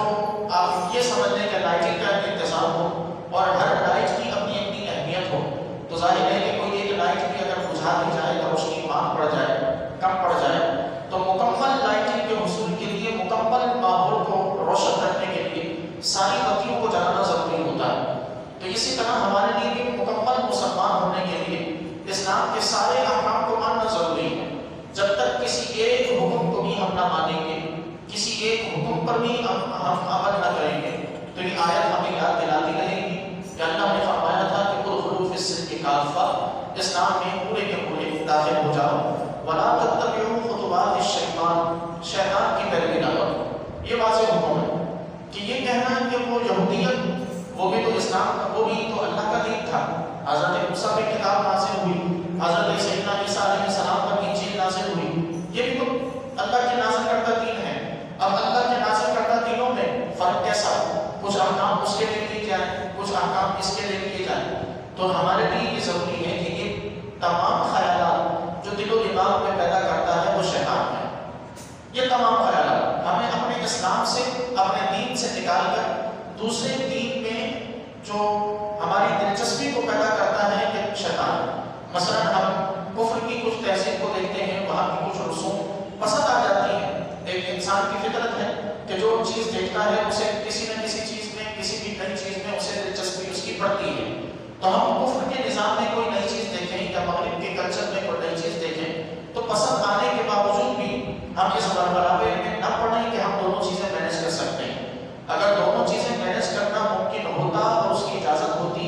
S1: آپ یہ سمجھنے کہ لائٹنگ کا انتظام ہو اور ہر لائٹ کی اپنی اپنی اہمیت ہو، تو ظاہر ہے کہ کوئی ایک لائٹ بھی اگر بجھا دی جائے تو روشنی کم پڑ جائے، تو مکمل لائٹنگ کے حصول کے لیے، مکمل ماحول کو روشن کرنے کے لیے ساری بتیوں کو جلانا ضروری ہوتا ہے۔ تو اسی طرح ہمارے لیے بھی مکمل مسلمان ہونے کے لیے اسلام کے سارے احکام کو ماننا ضروری ہے۔ جب تک کسی ایک حکم کو بھی ہم نہ مانیں گے، کسی ایک حکم پر بھی ہم عمل نہ کریں گے، تو یہ آیت ہمیں یاد دلاتی رہے گی کہ اللہ نے فرمایا تھا کہ ادخلوا فی السلم کافہ، اسلام میں پورے کے پورے داخل ہو جاؤ، ولا تتبعوا خطوات الشیطان، شیطان کی پیروی نہ کرو۔ یہ واضح حکم ہے کہ یہ کہنا کہ وہ یہودیت وہ بھی تو اسلام کا، وہ بھی تو اللہ کا دین تھا۔ حضرت موسیٰ پہ کتاب نازل ہوئی، حضرت سیدنا عیسیٰ علیہ السلام پر انجیل نازل ہوئی، یہ بھی تو اللہ کے نازل کردہ دین ہے۔ اب اللہ کے نازل کردہ دینوں میں فرق کیسا؟ کچھ احکام اس کے لیے کیے جائیں، کچھ احکام اس کے لیے کیے جائیں۔ تو ہمارے لیے یہ ضروری ہے کہ یہ تمام خیالات جو دل و دماغ میں پیدا کرتا ہے وہ شیطان ہے۔ یہ تمام خیالات ہمیں اپنے اسلام سے، اپنے دین سے نکال کر دوسرے دین میں جو ہماری دلچسپی کو پیدا کرتا ہے کہ شیطان۔ مثلا ہم کفر کی کچھ تہذیب کو دیکھتے ہیں، وہاں کی کچھ رسوم پسند آ جاتی ہیں۔ ایک انسان کی فطرت ہے کہ جو چیز دیکھتا ہے اسے کسی نہ کسی چیز میں، کسی بھی نئی چیز میں اسے دلچسپی اس کی بڑھتی ہے۔ تو ہم کفر کے نظام میں کوئی نئی چیز دیکھیں یا مغرب کے کلچر میں کوئی نئی چیز دیکھیں تو پسند آنے کے باوجود بھی ہم اس برابر میں نہ پڑیں کہ ہم دونوں چیزیں مینیج کر سکتے ہیں۔ اگر دونوں چیزیں مینیج کرنا ممکن ہوتا اور اس کی اجازت ہوتی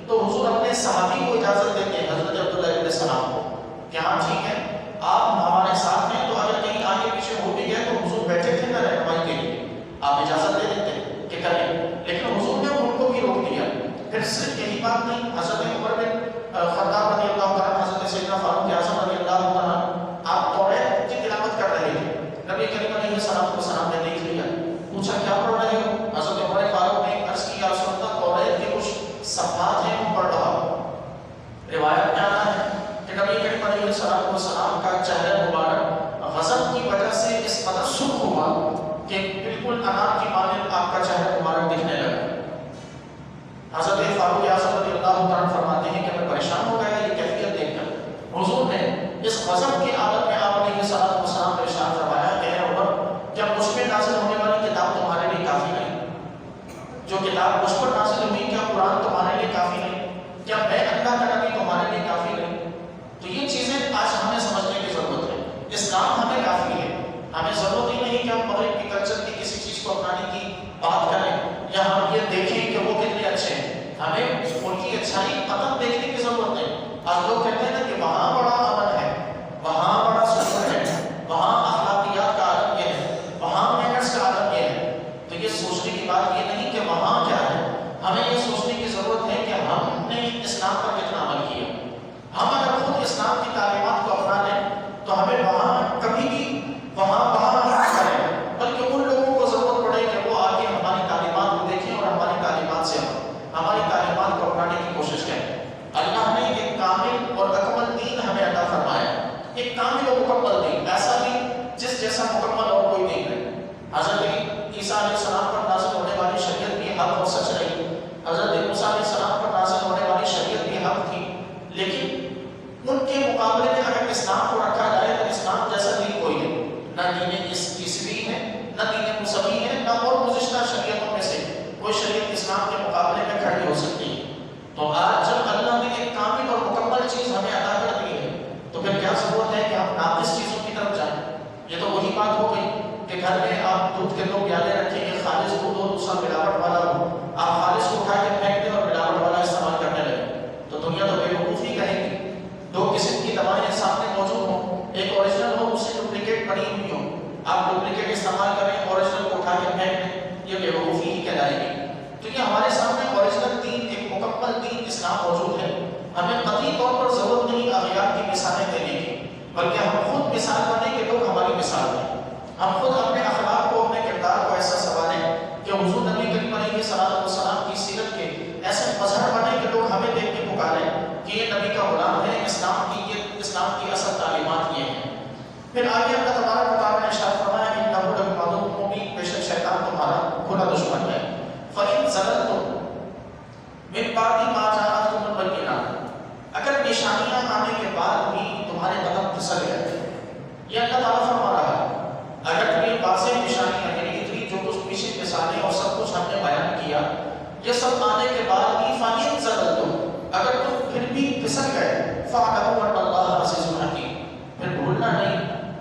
S1: تو حضور اپنے صحابی کو اجازت دیتے، حضرت عبداللہ ابن سلام کو، کہ ہاں ٹھیک ہے آپ ہمارے ساتھ ہیں، تو اگر کہیں آگے پیچھے ہو بھی گئے تو حضور بیٹھے تھے نا رہنمائی کے لیے، آپ اجازت دے دیتے کہ کریں، لیکن حضور نے ان کو بھی روک دیا۔ پھر صرف یہی بات نہیں، حضرت عمر بن خطاب رضی اللہ عنہ، حضرت سیدنا فاروق اعظم رضی اللہ عنہ، آپ توریت کی تلاوت کر رہے تھے، نبی کریم علیہ السلام نے دیکھ لیا، پوچھا کیا پڑھ رہے ہو؟ حضرت عمر فاروق نے عرض کی یا رسول اللہ توریت کے کچھ صفحات ہیں وہ پڑھ رہا ہوں۔ روایت میں آتا ہے کہ نبی کریم علیہ السلام کا چہرہ مبارک غضب کی وجہ سے اس قدر سرخ ہوا کہ بالکل انار کی مانند آپ کا چہرہ مبارک دکھنے لگا۔ حضرت فاروق اعظم رضی اللہ عنہ فرماتے ہیں کہ میں پریشان ہو گیا یہ کیفیت دیکھ کر۔ حضور نے اس غضب کی حالت میں آپ علیہ السلام کو ارشاد فرمایا کہ اے عمر، کیا مجھ پہ نازل ہونے والی کتاب تمہارے لیے کافی نہیں؟ جو کتاب مجھ پر نازل ہوئی کیا قرآن تمہارے لیے کافی نہیں؟ کیا میں اللہ کا نبی تمہارے لیے کافی نہیں؟ تو یہ چیزیں آج ہمیں سمجھنے کی ضرورت ہے۔ اسلام ہمیں کافی ہے، ہمیں ضرورت ہی نہیں کہ ہم مغرب کی کلچر کی کسی چیز کو اپنانے کی بات کریں یا ہم یہ دیکھیں کہ وہ کتنے اچھے ہیں۔ ہمیں ان کی اچھائی قطعاً دیکھنے کی ضرورت ہے۔ آج لوگ کہتے ہیں نا کہ وہاں بڑا امن ہے، وہاں بڑا سکون ہے، وہاں اخلاقیات کا عالم یہ ہے، وہاں مینرز کا عالم یہ ہے۔ تو یہ سوچنے کی بات یہ نہیں کہ وہاں کیا ہے، ہمیں یہ سوچنے کی ضرورت ہے کہ ہم نے اسلام پر کتنا عمل کیا۔ ہم اگر خود اسلام کی تعلیمات کو اپنا لیں تو ہمیں وہاں کبھی بھی وہاں نہ کریں، بلکہ ان لوگوں کو ضرورت پڑے کہ وہ آگے ہماری تعلیمات کو دیکھیں اور ہماری تعلیمات سے ہماری تعلیمات کو اپنانے کی کوشش کریں۔ اللہ نے ایک کامل اور اکمل دین ہمیں عطا فرمایا، ایک کامل اور مکمل دین، ایسا دین جس جیسا مکمل اور کوئی دین نہیں۔ حضرت عیسیٰ علیہ السلام پر نازل ہونے والی شریعت بھی حق اور سچ رہی، حضرت موسیٰ علیہ السلام پر نازل ہونے والی شریعت بھی حق تھی، لیکن ان کے مقابلے میں اگر اسلام کو رکھا جائے تو اسلام جیسا دین کوئی ہے، نہ دین عیسوی ہے، نہ دین موسوی ہے، نہ اور گزشتہ شریعتوں میں سے کوئی شریعت اسلام کے مقابلے میں کھڑی ہو سکتی ہے۔ تو آج جب اللہ نے ایک کامل اور مکمل چیز ہمیں عطا کر دی ہے تو پھر کیا ضرورت ہے کہ ہم ناقص چیزوں کی طرف جائیں؟ یہ تو وہی بات ہو گئی کہ گھر میں آپ دودھ کے 2 پیالے رکھیں گے، خالص دودھ ہو دوسرا ملاوٹ والا ہو، آپ خالص کو اٹھا کے پھینک دیں اور ملاوٹ والا استعمال کرنے لگیں، تو دنیا تو بے وقوفی کہے گی۔ 2 قسم کی دوائیں سامنے موجود ہوں، ایک اوریجنل ہو دوسری ڈپلیکیٹ بنی ہوئی ہو، آپ ڈپلیکیٹ استعمال کریں، اوریجنل کو اٹھا کے پھینک دیں، یہ بے وقوفی ہی کہلائے گی۔ تو یہ ہمارے سامنے اوریجنل دین، ایک مکمل دین اسلام موجود ہے۔ ہمیں قطعی طور پر ضرورت نہیں اغیار کی مثالیں دینے کی، بلکہ ہم خود مثال بنیں کہ لوگ ہماری مثال دیں۔ ہم خود اپنے اخلاق کو، اپنے کردار کو ایسا سنواریں کہ حضور نبی کریم علیہ السلام کی سیرت کے ایسے مظہر بنے کہ لوگ ہمیں دیکھ کے پکاریں کہ یہ نبی کا غلام ہے، اسلام کی اصل تعلیمات یہ ہیں۔ پھر آگے اللہ تبارک و تعالیٰ نے ارشاد فرمایا کہ انہ لکم عدو مبین، بے شک شیطان تمہارا کھلا دشمن ہے۔ فإن زللتم من بعد ما جاءتكم البینات، اگر نشانیاں آنے کے بعد بھی تمہارے قدم پھسل گئے، یہ اللہ تعالیٰ فرما رہا ہے اگر تمہیں واضح نشانیاں یعنی اتنی جو کچھ پیچھے مثالیں اور سب کچھ ہم نے بیان کیا، یہ سب آنے کے بعد بھی فإن فَاعْلَمُوا أَنَّ اللَّهَ عَزِيزٌ حَكِيمٌ. پھر بھولنا نہیں،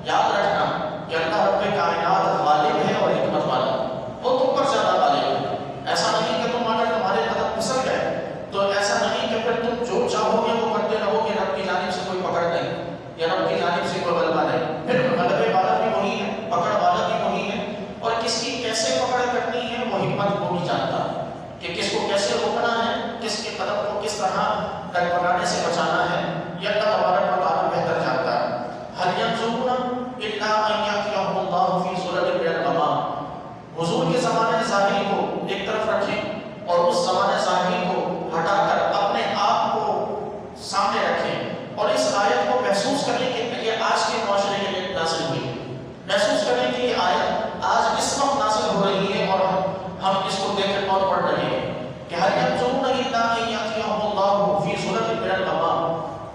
S1: یاد رکھنا کہ اللہ رب کائنات غالب ہے اور حکمت والا، وہ تم پر زیادہ غالب ہے. ایسا نہیں کہ تم اگر تمہارے قدم پھسل گئے تو ایسا نہیں کہ پھر تم جو چاہو گے وہ کرتے رہو گے، رب کی جانب سے کوئی پکڑ نہیں یا رب کی جانب سے کوئی غلبہ نہیں. پھر غلبے والا بھی وہی ہے، پکڑ والا بھی وہی ہے، اور کس کی کیسے پکڑ کرنی ہے وہ حکمت وہ بھی جانتا ہے کہ کس کو کیسے روکنا ہے، کس کے قدم کو کس طرح ڈگمگانے سے بچانا ہے، یہ اللہ تبارک و تعالیٰ بہتر جانتا ہے. هل ينظرون الا ان ياتيهم الله في ظلل من الغمام. حضور کے زمانے ظاہری کو ایک طرف رکھیں اور اس زمانے ظاہری کو ہٹا کر اپنے آپ کو سامنے رکھیں اور اس آیت کو محسوس کریں کہ یہ آج کے معاشرے کے لیے نازل ہوئی. محسوس کریں کہ یہ آیت آج اس وقت نازل ہو رہی ہے اور ہم اس کو دیکھ کر اور پڑھ رہے ہیں کہ هل ينظرون الا ان ياتيهم الله في ظلل من الغمام.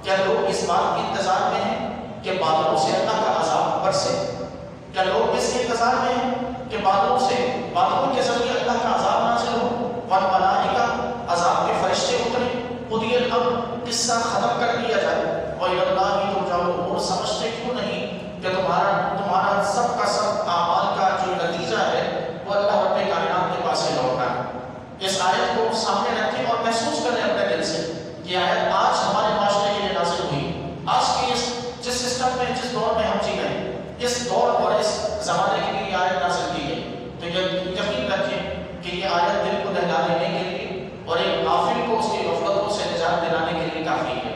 S1: کیا لوگ اس بات کے انتظار میں ہیں کہ بادلوں سے اللہ کا عذاب برسے؟ کیا لوگ اس انتظار میں ہیں کہ بادلوں کے ذریعے اللہ کا عذاب نازل ہو، والملائکہ عذاب کے فرشتے اتریں، قضی الامر قصہ ختم کر دیا جائے، وَإِلَى اللَّهِ تُرْجَعُ الْأُمُورُ. سمجھتے کیوں نہیں کہ تمہارا سب کا سب اعمال کا جو نتیجہ ہے وہ اللہ رب کائنات کے پاس سے لوٹا ہے. اس آیت کو سامنے رکھیں اور محسوس کریں اپنے دل سے کہ آیت آج ہمارے معاشرے کے لیے نازل ہوئی. آج کی جس سسٹم میں جس دور میں ہم جی رہے ہیں، اس دور اور اس زمانے کے لیے یہ آیت نازل کی گئی. تو یقین رکھیں کہ یہ آیت دل کو دہلا دینے کے لیے اور ایک غافل کو اس کی غفلتوں سے نجات دلانے کے لیے کافی ہے.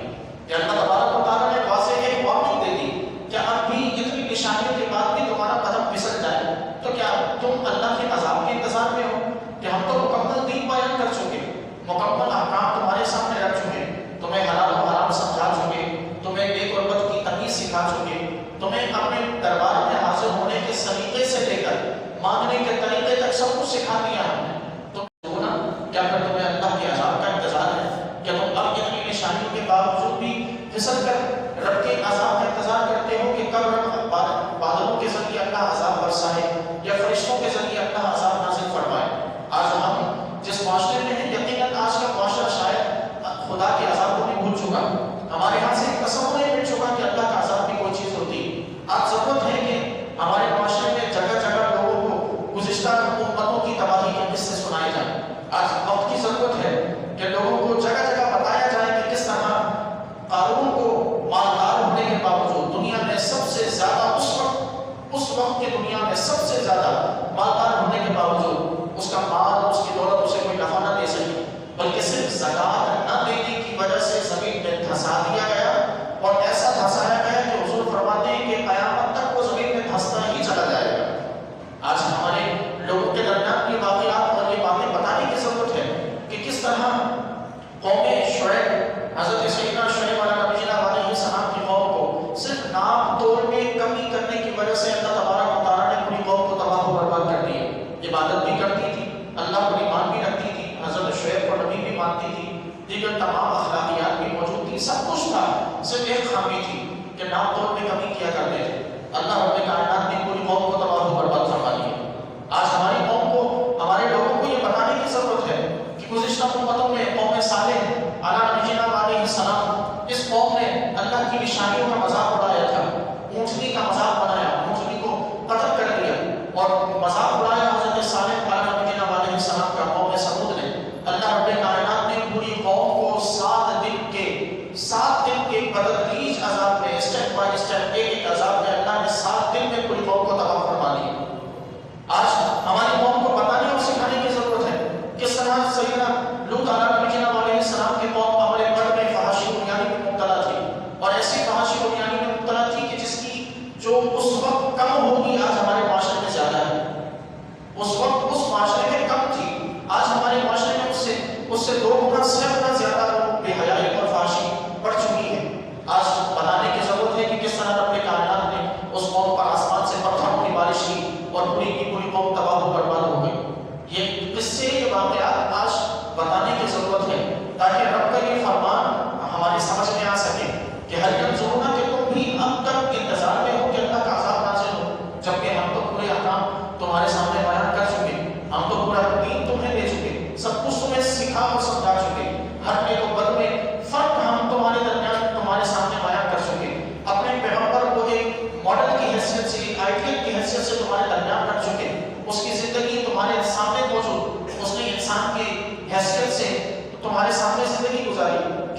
S1: کہ اللہ تبارک و تعالیٰ نے واضح ایک وارننگ دے دی کہ اب بھی اتنی نشانیوں کے بعد بھی تمہارا قدم پھسل جائے تو کیا تم اللہ کے عذاب کے انتظار میں ہو؟ کہ ہم تو مکمل دین بیان کر چکے، مکمل احکام تمہارے سامنے رکھ چکے، تمہیں حلال و حرام سمجھا چکے، تمہیں نیک اور بد کی تمیز سکھا چکے، تمہیں اپنے دربار میں حاضر ہونے کے سلیقے سے لے کر مانگنے کے طریقے تک سب کچھ سکھا دیا ہم نے. تو نا کیا پھر تمہیں اللہ کے عذاب کا انتظار ہے؟ کیا تم اب اتنی نشانیوں کے باوجود بھی پھسل کر رب کے عذاب کا انتظار کرتے ہو کہ کب رب بادلوں کے ذریعے اللہ عذاب برسائے یا فرشتوں کے ذریعے اللہ عذاب نازل فرمائے؟ آج ہم جس معاشرے میں ہیں، یقیناً آج کا معاشرہ شاید خدا کے عذاب کو بھی بھول چکا. ہمارے یہاں سے تصور نہیں مل چکا کہ اللہ کا عذاب بھی کوئی چیز ہوتی. آج ضرورت ہے کہ ہمارے معاشرے میں جگہ جگہ لوگوں کو گزشتہ امتوں کی تباہی کے قصے سنائے جائیں. آج وقت کی ضرورت ہے کہ لوگوں کو جگہ جگہ بتایا جائے کہ کس طرح قارون کو مالدار ہونے کے باوجود دنیا میں سب سے زیادہ اس وقت کی دنیا میں سب سے زیادہ مالدار ہونے کے باوجود اس کا مال اس کی دولت اسے کوئی نفع نہ دے سکی، بلکہ صرف زکوٰۃ نہ دینے کی وجہ سے زمین میں دھسا دیا گیا اور ایسا دھسایا گیا کہ حضور فرماتے ہیں کہ قیامت تک وہ زمین میں دھستا ہی چلا جائے گا. آج ہمارے لوگوں کے درمیان یہ واقعات اور یہ باتیں بتانے کی ضرورت ہے کہ کس طرح قوم شعیب، حضرت سیدنا شعیب علیہ السلام کی قوم کو صرف نام توڑ میں کمی کرنے کی وجہ سے اللہ تبارک و تعالیٰ نے پوری قوم کو تباہ و برباد کر دیا. عبادت بھی کرتی تھی، اللہ پر ایمان بھی رکھتی تھی، حضرت شعیب کو نبی بھی مانتی تھی، دیگر تمام اخلاقیات بھی موجود تھی، سب کچھ تھا، صرف ایک خامی تھی کہ نام توڑ میں کمی کیا کرتے تھے. اللہ رب کائنات نے پوری قوم کو تباہ و برباد فرما دیا. آج ہماری قوم کو، ہمارے لوگوں کو یہ بتانے کی ضرورت ہے کہ گزشتہ امتوں میں قوم صالح علیہ السلام، اس قوم نے اللہ کی نشانیوں کا مذاق اڑایا تھا، اونٹنی کا مذاق بنایا، اونٹنی کو قتل کر دیا اور مذاق اڑایا حضرت صالح علیہ السلام کا قوم سمود نے. اللہ رب کائنات نے پوری قوم کو 7 دن کے بدتریج عذاب میں، اسٹیپ بائی اسٹیپ ایک عذاب میں اللہ نے 7 دن میں پوری قوم کو تباہ فرما دیا. آج ہماری قوم کو بتانے اور سکھانے کی ضرورت ہے کس طرح سیدنا لوط علیہ السلام کی قوم عمل بڑھ میں فحاشی بنیادی میں مبتلا تھی اور ایسی فحاشی بنیادی میں مبتلا تھی کہ جس کی جو اس وقت کم ہوگی آج ہمارے معاشرے میں زیادہ ہے. اس وقت اس معاشرے میں کم تھی، آج ہمارے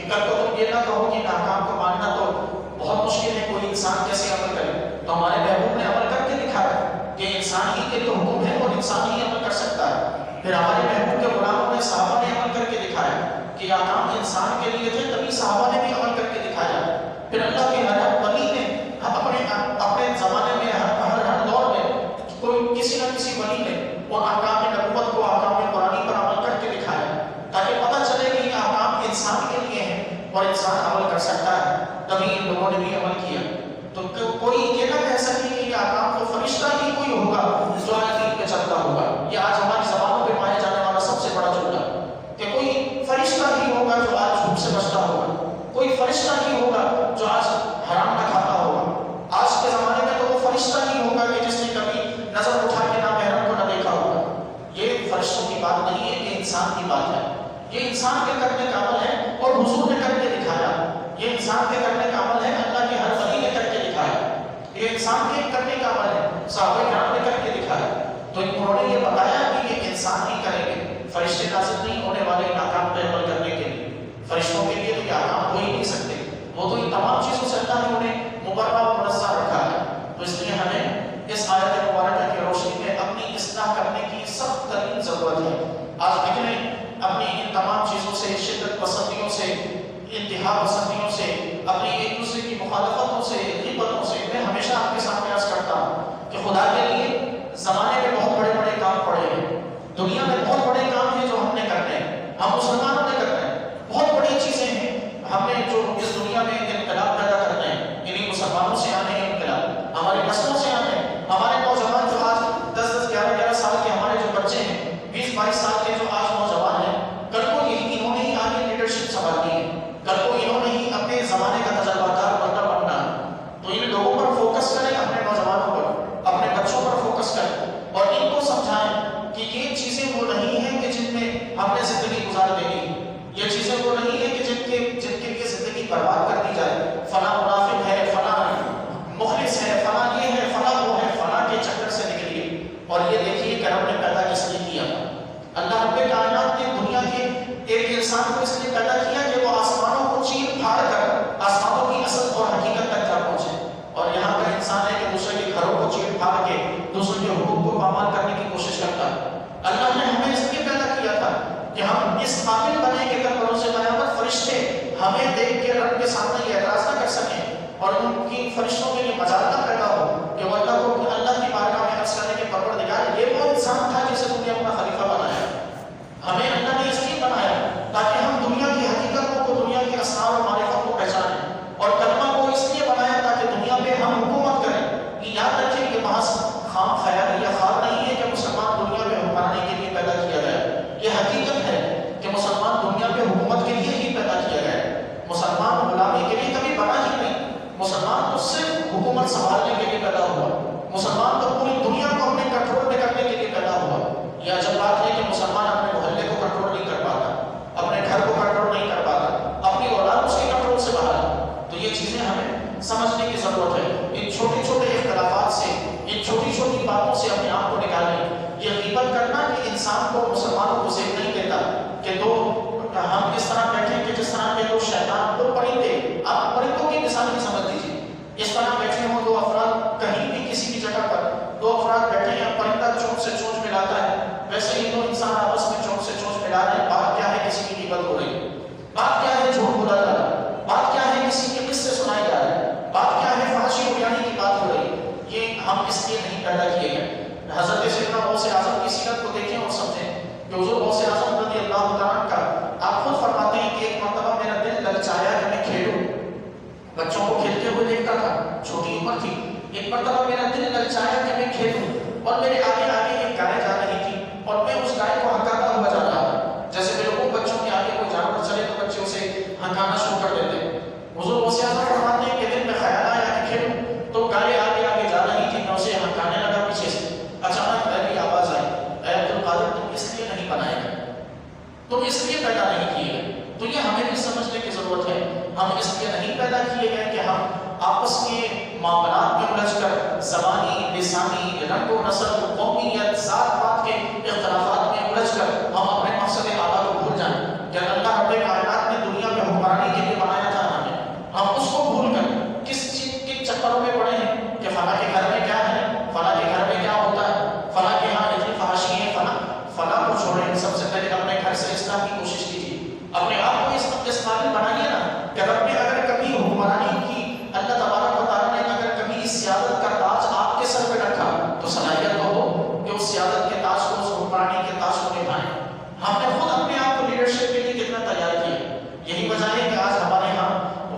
S1: کل کو تم یہ نہ کہو کہ احکام کو ماننا تو بہت مشکل ہے، کوئی انسان کیسے عمل کرے؟ تو ہمارے محبوب نے عمل کر کے دکھایا کہ انسان ہی کے تو حکم ہے اور انسان ہی عمل کر سکتا ہے۔ پھر ہمارے محبوب کے غلاموں نے، صحابہ نے عمل کر کے دکھایا کہ احکام انسان کے لیے تھے، تبھی صحابہ نے بھی عمل کر کے دکھایا۔ پھر اللہ کے ہر ولی نے اپنے زمانے میں ہر دور میں کوئی کسی نہ کسی ولی نے وہ احکام نبوت کو، احکام قرآنی پر عمل کر کے دکھایا، تاکہ پتہ چلے کہ یہ احکام انسان کے لیے ہیں اور انسان عمل کر سکتا ہے۔ تبھی ان لوگوں نے بھی عمل کیا۔ تو کوئی یہ نہ کہہ سکے کہ یہ احکام تو فرشتہ ہی کوئی ہوگا جو آج دین پہ چلتا ہوگا۔ یہ آج ہماری زبانوں پہ پائے جانے والا سب سے بڑا جملہ کہ کوئی فرشتہ ہی ہوگا جو آج جھوٹ سے بچتا ہوگا، کوئی فرشتہ ہی ہوگا جو آج حرام نہ کھاتا ہوگا۔ آج کے زمانے میں تو وہ فرشتہ ہی ہوگا کہ جس نے کبھی نظر اٹھا کے نہ محرم کو نہ دیکھا ہوگا۔ یہ فرشتوں کی بات نہیں ہے، یہ انسان کی بات ہے۔ یہ انسان کے کرنے کا عمل ہے اور حضور نے کر کے دکھایا۔ یہ انسان کے کرنے کا عمل ہے، اللہ کے ہر ولی نے کر کے دکھایا۔ یہ انسان کے کرنے کا عمل ہے، صحابہ کرام نے کر کے دکھایا۔ تو انہوں نے یہ بتایا کہ یہ انسان ہی کریں گے، فرشتے نازل نہیں ہونے والے ان احکام پہ عمل کرنے کے لیے۔ فرشتوں کے لیے تو یہ احکام ہو ہی نہیں سکتے، وہ تو ان تمام چیزوں سے اللہ نے انہیں مبرہ و منزہ رکھا ہے۔ تو اس لیے ہمیں اس آیت مبارکہ کی روشنی میں اپنی اصلاح کرنے کی سخت ترین ضرورت ہے۔ آج نکلیں اپنی ان تمام چیزوں سے، شدت پسندیوں سے، انتہا پسندیوں سے، اپنی ایک دوسرے کی مخالفتوں سے، غیبتوں سے۔ میں ہمیشہ آپ کے سامنے عرض کرتا ہوں کہ خدا کے لیے زمانے میں بہت بڑے بڑے کام پڑے ہیں، دنیا میں بہت بڑے کام ہیں جو ہم نے کرنے ہیں، ہم مسلمانوں نے کرنے ہیں۔ بہت بڑی چیزیں ہیں ہم نے جو اس دنیا میں انقلاب پیدا کرنے ہیں، انہیں مسلمانوں سے آنے ہیں انقلاب، ہماری نسلوں سے آنے ہیں۔ ہمارے نوجوان جو آج 10-10 11-11 سال کے ہمارے جو بچے ہیں، 20-22 سال کے جو آج نوجوان ہیں، کل کو انہوں نے ہی آگے لیڈرشپ سنبھالنی ہے، کل کو انہوں نے ہی اپنے زمانے کا تجربہ کار بندہ بننا ہے۔ تو ان لوگوں پر فوکس کریں، اپنے نوجوانوں پر، اپنے بچوں پر فوکس کریں اور ان کو سمجھائیں کہ یہ چیزیں وہ نہیں ہیں کہ جن میں ہم نے زندگی گزار دینی ہے، یہ چیزیں وہ نہیں ہیں کہ جن کے لیے زندگی برباد کر دی جائے۔ فلاں منافق ہے، فلاں مخلص ہے، فلاں یہ ہے، فلاں وہ ہے، فلاں کے چکر سے نکلیے اور یہ دیکھیے کہ رب نے پیدا کس لیے کیا۔ اللہ رب کائنات نے دنیا کے ایک انسان کو اس لیے پیدا کیا کہ وہ آسمانوں کو چیر پھاڑ کر آسمانوں کی اصل اور حقیقت تک جا پہنچے، اور یہاں کا انسان ہے کہ دوسرے کے گھروں کو چیر پھاڑ کے دوسرے کے حقوق کو پامال کرنے کی کوشش کرتا ہے۔ اللہ نے ہمیں اس لیے پیدا کیا تھا کہ ہم اس قابل بنے کہ کل بروز قیامت فرشتے ہمیں دیکھ کے رب کے سامنے یہ اعتراض نہ کر سکیں اور ان کی فرشتوں کے لیے مجال نہ پیدا ہو کہ وہ اللہ کو اللہ کی بارگاہ میں عرض کرنے کے پروردگار یہ وہ انسان تھا جسے تم نے اپنا خلیفہ بنایا۔ ہمیں اللہ نے اس لیے بنایا تاکہ ہم دنیا کی حقیقتوں کو، دنیا کی اسرار و معرفت کو پہچانیں، اور کلمہ کو اس لیے بنایا تاکہ دنیا پہ ہم حکومت کریں۔ یہ یاد رکھیں کہ محض خام خیال یا خواب نہیں ہے کہ مسلمان دنیا میں حکمرانی کے لیے پیدا کیا گیا ہے۔ یہ حقیقت ہے کہ مسلمان دنیا پہ حکومت کے لیے ہی پیدا کیا گیا ہے۔ مسلمان غلامی کے لیے کبھی بنا ہی نہیں، مسلمان تو صرف حکومت سنبھالنے کے لیے پیدا ہوا، مسلمان تو پوری دنیا کو اپنے کنٹرول میں کرنے کے لیے پیدا ہوا۔ یہ عجب بات ہے کہ مسلمان اپنے محلے کو کنٹرول نہیں کر پاتا، اپنے گھر کو کنٹرول نہیں کر پاتا، اپنی اولاد اس کے کنٹرول سے باہر ہے۔ تو یہ چیزیں ہمیں سمجھنے کی ضرورت ہے۔ ان چھوٹے چھوٹے اختلافات سے، ان چھوٹی چھوٹی باتوں سے اپنے آپ کو نکالیں۔ یہ غیبت کرنا کہ انسان کو، مسلمانوں کو ذہن نہیں دیتا کہ دو ہم اس طرح بیٹھیں کہ جس طرح کے دو شیطان، دو پرندے، آپ پرندوں کی مثال ہی سمجھ لیجیے، اس طرح بیٹھے ہوں دو افراد کہیں بھی کسی بھی جگہ پر، دو افراد بیٹھے ہیں، پرندہ چونچ سے چونچ ملاتا ہے، ویسے ہی دو انسان آپس میں چونچ سے چونچ ملا رہے ہیں۔ بات کیا ہے؟ کسی کی غیبت ہو رہی ہے، بات کیا ہے؟ جھوٹ بولا جا رہا ہے، بات کیا ہے؟ کسی کے قصے سنائے جا رہے ہیں، بات کیا ہے؟ فحاشی بیانی کی بات ہو رہی ہے۔ یہ ہم اس لیے نہیں پیدا کیے گئے۔ حضرت سیدنا غوث اعظم کی سیرت کو دیکھیں اور سمجھیں کہ حضور غوث اعظم رضی اللہ تعالیٰ کا، آپ خود فرماتے ہیں کہ ایک مرتبہ میرا دل للچایا کہ میں کھیلوں، بچوں کو کھیلتے ہوئے دیکھتا تھا، چھوٹی عمر تھی، ایک مرتبہ میرا دل للچایا کہ میں کھیلوں، اور میرے آگے آگے ایک گائے جا رہی تھی اور میں اس گائے کو ہنکاتا ہوا جا رہا تھا۔ جیسے بالکل بچوں کے آگے کوئی جانور چلے تو بچے اسے ہنکانا شروع کر دیتے ہیں۔ حضور غوث اعظم فرماتے ہیں کہ دل میں خیال آیا کہ کھیلوں، تو گائے آگے آگے جا رہی تھی، میں اسے ہنکانے لگا پیچھے سے، اچانک پہلی آواز آئی، اے عبدالقادر تم اس لیے نہیں بنائے گئے، تم اس لیے پیدا نہیں کیے گئے۔ تو یہ ہمیں بھی سمجھنے کی ضرورت ہے، ہم اس لیے نہیں پیدا کیے گئے کہ ہم آپس کے معاملات میں الجھ کر زبانی، لسانی، رنگ و نسل، قومیت، ذات پات کے اختلافات میں الجھ کر ہم اپنے مقصد اعلیٰ کو بھول جائیں کہ اللہ رب کائنات نے دنیا میں حکمرانی کے ہیں سب سے پہلے اپنے گھر سے اصلاح کی کوشش کیجیے، اپنے آپ کو اس قابل بنائیے نا کہ رب نے اگر کبھی حکمرانی کی، اللہ تبارک و تعالیٰ نے اگر کبھی اس سیادت کا تاج آپ کے سر پہ رکھا تو صلاحیت تو ہو کہ اس سیادت کے تاج کو، اس حکمرانی کے تاج کو نبھائیں۔ ہم نے خود اپنے آپ کو لیڈرشپ کے لیے کتنا تیار کیا، یہی وجہ ہے کہ آج ہمارے ہاں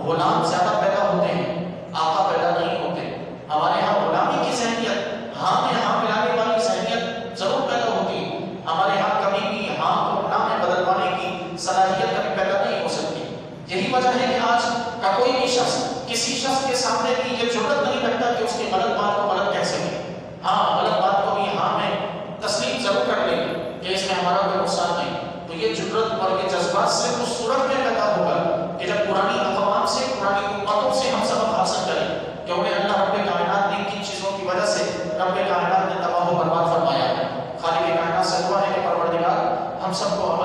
S1: غلام زیادہ پیدا ہوتے ہیں، آقا پیدا نہیں ہوتے۔ ہمارے ہاں غلامی کی ذہنیت، ہاں میں ہاں ملانے والی ذہنیت ضرور پیدا ہوتی ہے، ہمارے ہاں کبھی بھی ہاں کو نہ میں بدلوانے کی صلاحیت کبھی پیدا نہیں ہو سکتی۔ یہی وجہ ہے کہ آج کا کوئی بھی شخص کسی شخص کے سامنے بھی یہ جرأت نہیں رکھتا کہ اس کی غلط بات کو غلط کہہ سکے۔ ہاں غلط بات کو بھی ہاں میں تسلیم ضرور کر لیں کہ اس میں ہمارا کوئی نقصان نہیں، تو یہ جرأت اور یہ جذبات سے اس صورت میں پیدا ہوگا کہ جب پرانی اقوام سے، پرانی امتوں سے ہم سبق حاصل کریں کہ انہیں اللہ رب کائنات نے کن چیزوں کی وجہ سے رب کائنات نے تباہ و برباد فرمایا ہے۔ خالق کائنات سے دعا ہے کہ پروردگار ہم سب کو